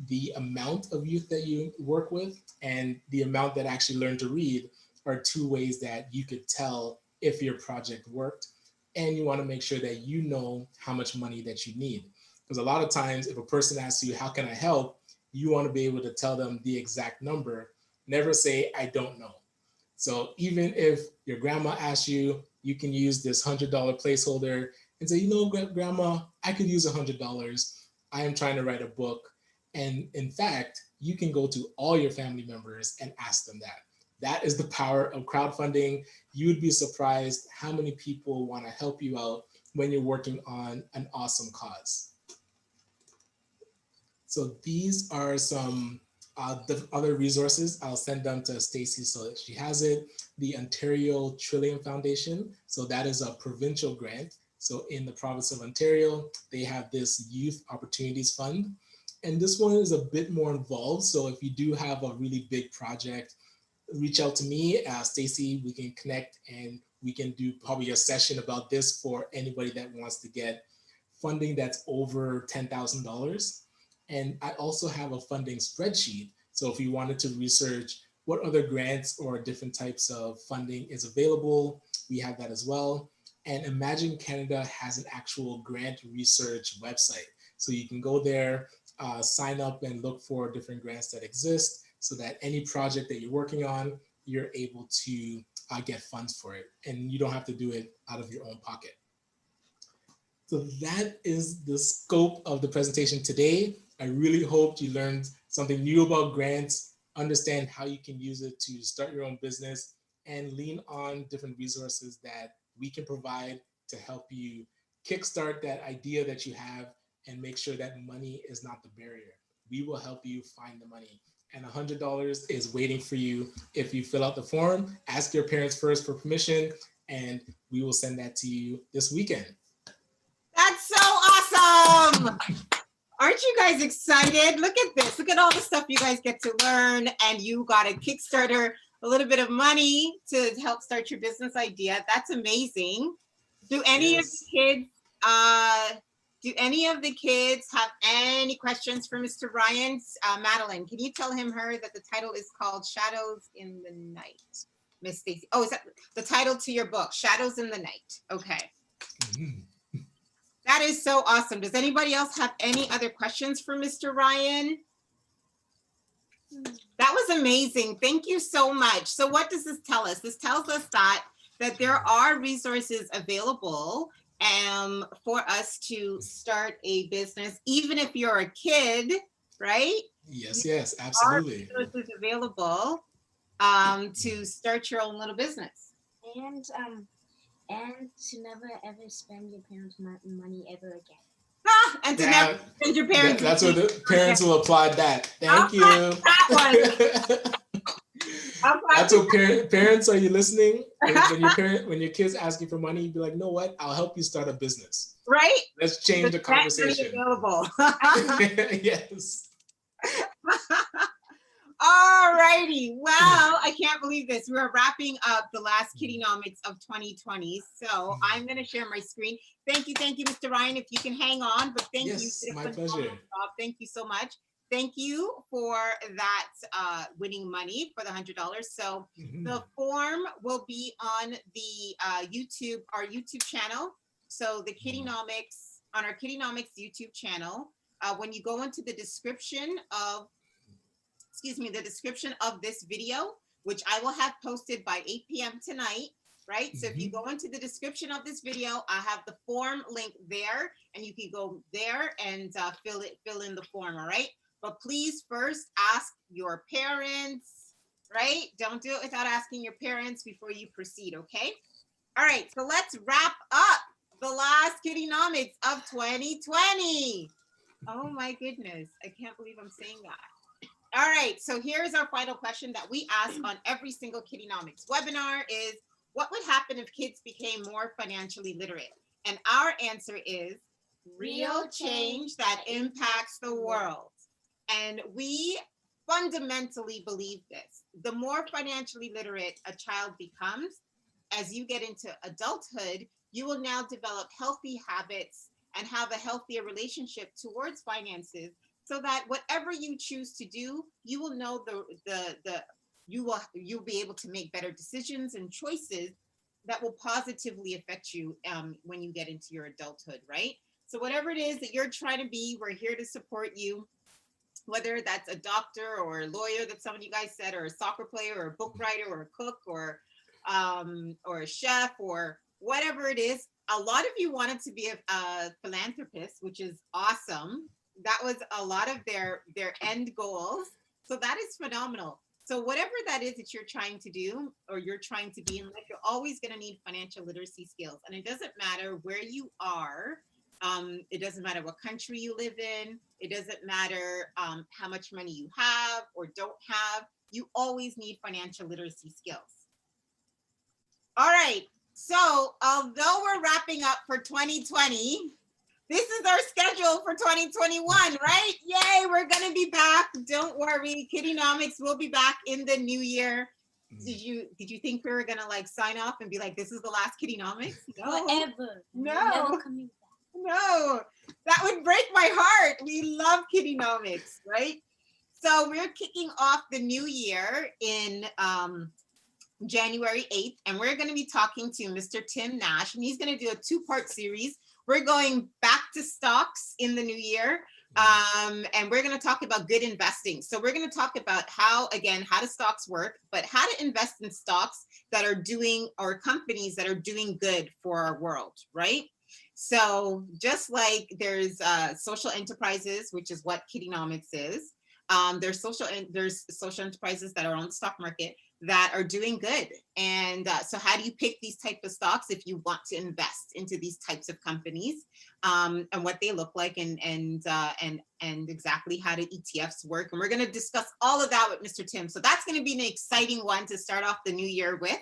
the amount of youth that you work with and the amount that actually learn to read are two ways that you could tell if your project worked. And you want to make sure that you know how much money that you need. Because a lot of times if a person asks you, how can I help? You want to be able to tell them the exact number. Never say, I don't know. So even if your grandma asks you, you can use this $100 placeholder and say, you know, grandma, I could use $100. I am trying to write a book. And in fact, you can go to all your family members and ask them that. That is the power of crowdfunding. You would be surprised how many people want to help you out when you're working on an awesome cause. So these are some the other resources. I'll send them to Stacy so that she has it. The Ontario Trillium Foundation. So that is a provincial grant. So in the province of Ontario, they have this Youth Opportunities Fund. And this one is a bit more involved. So if you do have a really big project, reach out to me, Stacy, we can connect and we can do probably a session about this for anybody that wants to get funding that's over $10,000. And I also have a funding spreadsheet. So if you wanted to research what other grants or different types of funding is available, we have that as well. And Imagine Canada has an actual grant research website. So you can go there, sign up and look for different grants that exist so that any project that you're working on, you're able to get funds for it. And you don't have to do it out of your own pocket. So that is the scope of the presentation today. I really hope you learned something new about grants, understand how you can use it to start your own business, and lean on different resources that we can provide to help you kickstart that idea that you have and make sure that money is not the barrier. We will help you find the money. And $100 is waiting for you if you fill out the form. Ask your parents first for permission, and we will send that to you this weekend. That's so awesome. Aren't you guys excited? Look at this. Look at all the stuff you guys get to learn, and you got a Kickstarter, a little bit of money to help start your business idea. That's amazing. Do any of the kids have any questions for Mr. Ryan? Madeline, can you tell her that the title is called Shadows in the Night? Miss Stacy. Oh, is that the title to your book, Shadows in the Night? Okay. Mhm. That is so awesome. Does anybody else have any other questions for Mr. Ryan? That was amazing. Thank you so much. So what does this tell us? This tells us that there are resources available for us to start a business, even if you're a kid, right? Yes, There are absolutely. resources available to start your own little business. And to never ever spend your parents' money ever again. And to never send your parents. That's what the parents will applaud that. Thank you. That one. That's what parents, are you listening? When your kids ask you for money, you'd be like, know what? I'll help you start a business. Right? Let's change the conversation. Available. Yes. All righty. Well, I can't believe this. We're wrapping up the last KiddieNomics of 2020. So I'm going to share my screen. Thank you, Mr. Ryan, if you can hang on. But thank you. Yes, my pleasure. Thank you so much. Thank you for that winning money for the $100. So the form will be on the YouTube, our YouTube channel. So the KiddieNomics, on our KiddieNomics YouTube channel, when you go into the description of the description of this video, which I will have posted by 8 p.m. tonight, right? So if you go into the description of this video, I have the form link there, and you can go there and fill in the form, all right? But please first ask your parents, right? Don't do it without asking your parents before you proceed, okay? All right, so let's wrap up the last KiddieNomics of 2020. Oh my goodness, I can't believe I'm saying that. All right, so here's our final question that we ask on every single KiddieNomics webinar is, what would happen if kids became more financially literate? And our answer is real change that impacts the world. And we fundamentally believe this. The more financially literate a child becomes, as you get into adulthood, you will now develop healthy habits and have a healthier relationship towards finances, so that whatever you choose to do, you will know you'll be able to make better decisions and choices that will positively affect you when you get into your adulthood, right? So whatever it is that you're trying to be, we're here to support you. Whether that's a doctor or a lawyer that some of you guys said, or a soccer player, or a book writer, or a cook, or a chef, or whatever it is. A lot of you wanted to be a philanthropist, which is awesome. That was a lot of their end goals. So that is phenomenal. So whatever that is that you're trying to do, or you're trying to be in life, you're always going to need financial literacy skills. And it doesn't matter where you are. It doesn't matter what country you live in. It doesn't matter how much money you have or don't have. You always need financial literacy skills. All right. So although we're wrapping up for 2020, this is our schedule for 2021, right? Yay, we're going to be back. Don't worry. KiddieNomics will be back in the new year. Did you think we were going to like sign off and be like, this is the last KiddieNomics? No. Forever. No. Never coming back. No, that would break my heart. We love KiddieNomics, right? So we're kicking off the new year in January 8th, and we're going to be talking to Mr. Tim Nash, and he's going to do a 2-part series. We're going back to stocks in the new year, and we're going to talk about good investing. So we're going to talk about how do stocks work, but how to invest in stocks that are doing, or companies that are doing good for our world, right? So just like there's social enterprises, which is what KiddieNomics is, there's social enterprises that are on the stock market that are doing good. And so how do you pick these type of stocks if you want to invest into these types of companies, and what they look like, and exactly how do ETFs work? And we're going to discuss all of that with Mr. Tim. So that's going to be an exciting one to start off the new year with.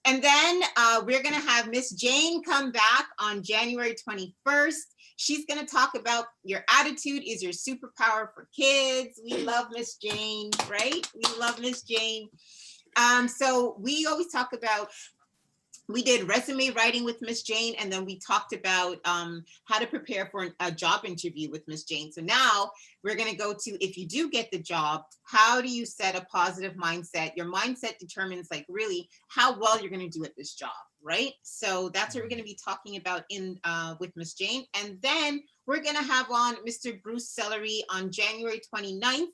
And then we're going to have Miss Jane come back on January 21st. She's going to talk about your attitude is your superpower for kids. We love Miss Jane, right? We love Miss Jane. So we always talk about We did resume writing with Miss Jane, and then we talked about how to prepare for a job interview with Miss Jane. So now we're going to go to, if you do get the job, how do you set a positive mindset? Your mindset determines like really how well you're going to do at this job, right? So that's what we're going to be talking about in with Miss Jane. And then we're going to have on Mr. Bruce Celery on January 29th.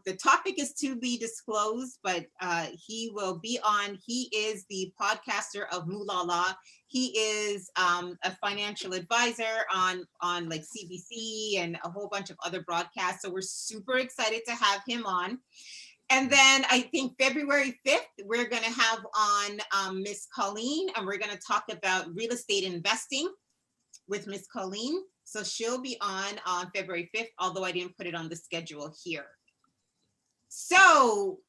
The topic is to be disclosed, but he will be on. He is the podcaster of Moolala. He is a financial advisor on like CBC and a whole bunch of other broadcasts. So we're super excited to have him on. And then I think February 5th, we're going to have on Miss Colleen, and we're going to talk about real estate investing with Miss Colleen. So she'll be on February 5th, although I didn't put it on the schedule here. So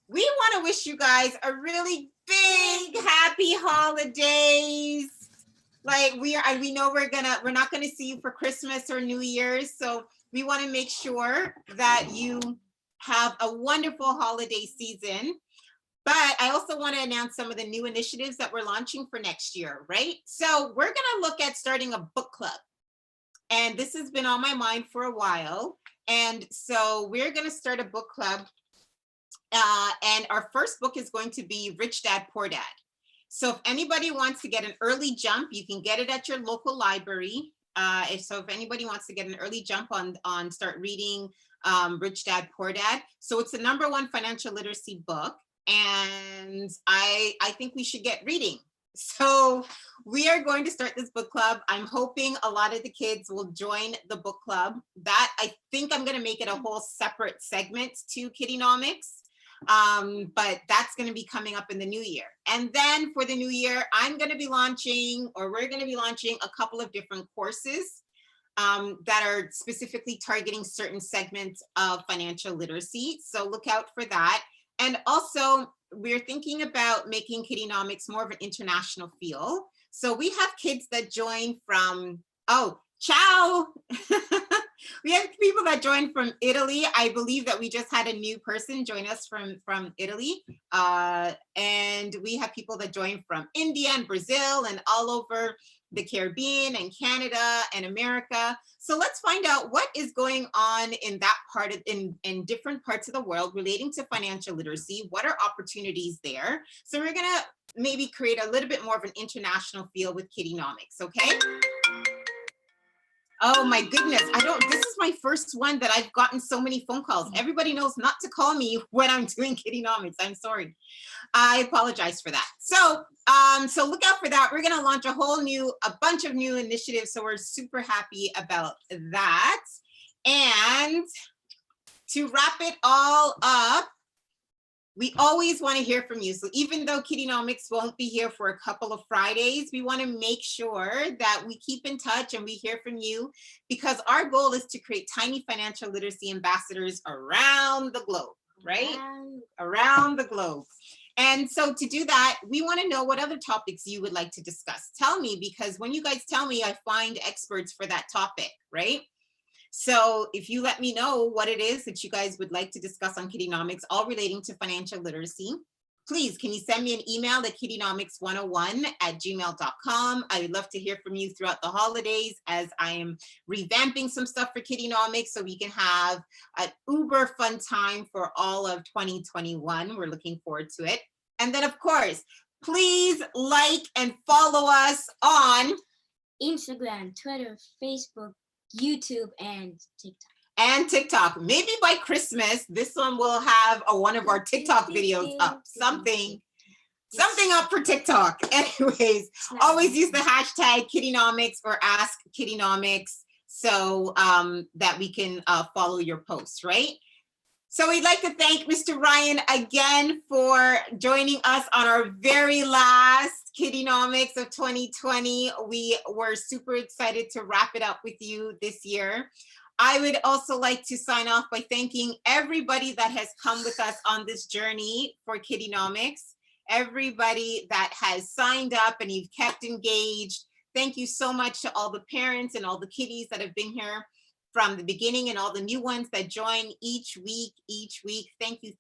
we want to wish you guys a really big happy holidays. Like we know we're not gonna see you for Christmas or New Year's. So we want to make sure that you have a wonderful holiday season. But I also want to announce some of the new initiatives that we're launching for next year, right? So we're gonna look at starting a book club. And this has been on my mind for a while. And so we're going to start a book club. And our first book is going to be Rich Dad, Poor Dad. So if anybody wants to get an early jump, you can get it at your local library. If anybody wants to get an early jump on start reading Rich Dad, Poor Dad. So it's the #1 financial literacy book. And I think we should get reading. So we are going to start this book club. I'm hoping a lot of the kids will join the book club. That I think I'm going to make it a whole separate segment to KiddieNomics. But that's going to be coming up in the new year. And then for the new year, we're going to be launching a couple of different courses that are specifically targeting certain segments of financial literacy. So look out for that. And also, we're thinking about making KiddieNomics more of an international feel. So we have kids that join from, ciao. We have people that join from Italy. I believe that we just had a new person join us from Italy. And we have people that join from India and Brazil and all over the Caribbean and Canada and America. So let's find out what is going on in that part of in different parts of the world relating to financial literacy. What are opportunities there? So we're gonna maybe create a little bit more of an international feel with KiddieNomics, okay? Oh my goodness, this is my first one that I've gotten so many phone calls. Everybody knows not to call me when I'm doing KiddieNomics. I'm sorry. I apologize for that. So look out for that. We're gonna launch a bunch of new initiatives. So we're super happy about that. And to wrap it all up, we always want to hear from you. So even though KiddieNomics won't be here for a couple of Fridays, we want to make sure that we keep in touch and we hear from you, because our goal is to create tiny financial literacy ambassadors around the globe, right? Around the globe. And so to do that, we want to know what other topics you would like to discuss. Tell me, because when you guys tell me, I find experts for that topic, right? So if you let me know what it is that you guys would like to discuss on KiddieNomics, all relating to financial literacy, please, can you send me an email at kiddienomics101@gmail.com. I would love to hear from you throughout the holidays as I am revamping some stuff for KiddieNomics so we can have an uber fun time for all of 2021. We're looking forward to it. And then, of course, please like and follow us on Instagram, Twitter, Facebook, YouTube, and TikTok. Maybe by Christmas, this one will have one of our TikTok videos up. Something up for TikTok. Anyways, always use the hashtag KiddieNomics or Ask KiddieNomics so that we can follow your posts, right? So we'd like to thank Mr. Ryan again for joining us on our very last KiddieNomics of 2020. We were super excited to wrap it up with you this year. I would also like to sign off by thanking everybody that has come with us on this journey for KiddieNomics, everybody that has signed up and you've kept engaged. Thank you so much to all the parents and all the kiddies that have been here from the beginning and all the new ones that join each week. Thank you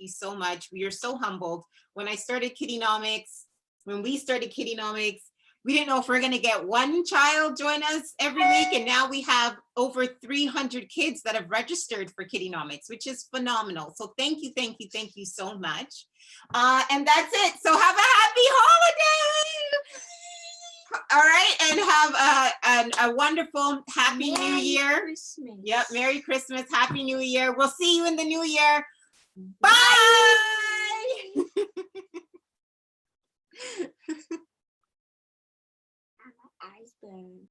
so much. We are so humbled. When I started KiddieNomics, when we started KiddieNomics, we didn't know if we're going to get one child join us every week. And now we have over 300 kids that have registered for KiddieNomics, which is phenomenal. So thank you, thank you, thank you so much. And that's it. So have a happy holiday. All right. And have a wonderful happy new year. Christmas. Yep. Merry Christmas. Happy New Year. We'll see you in the new year. Bye. My eyes burn.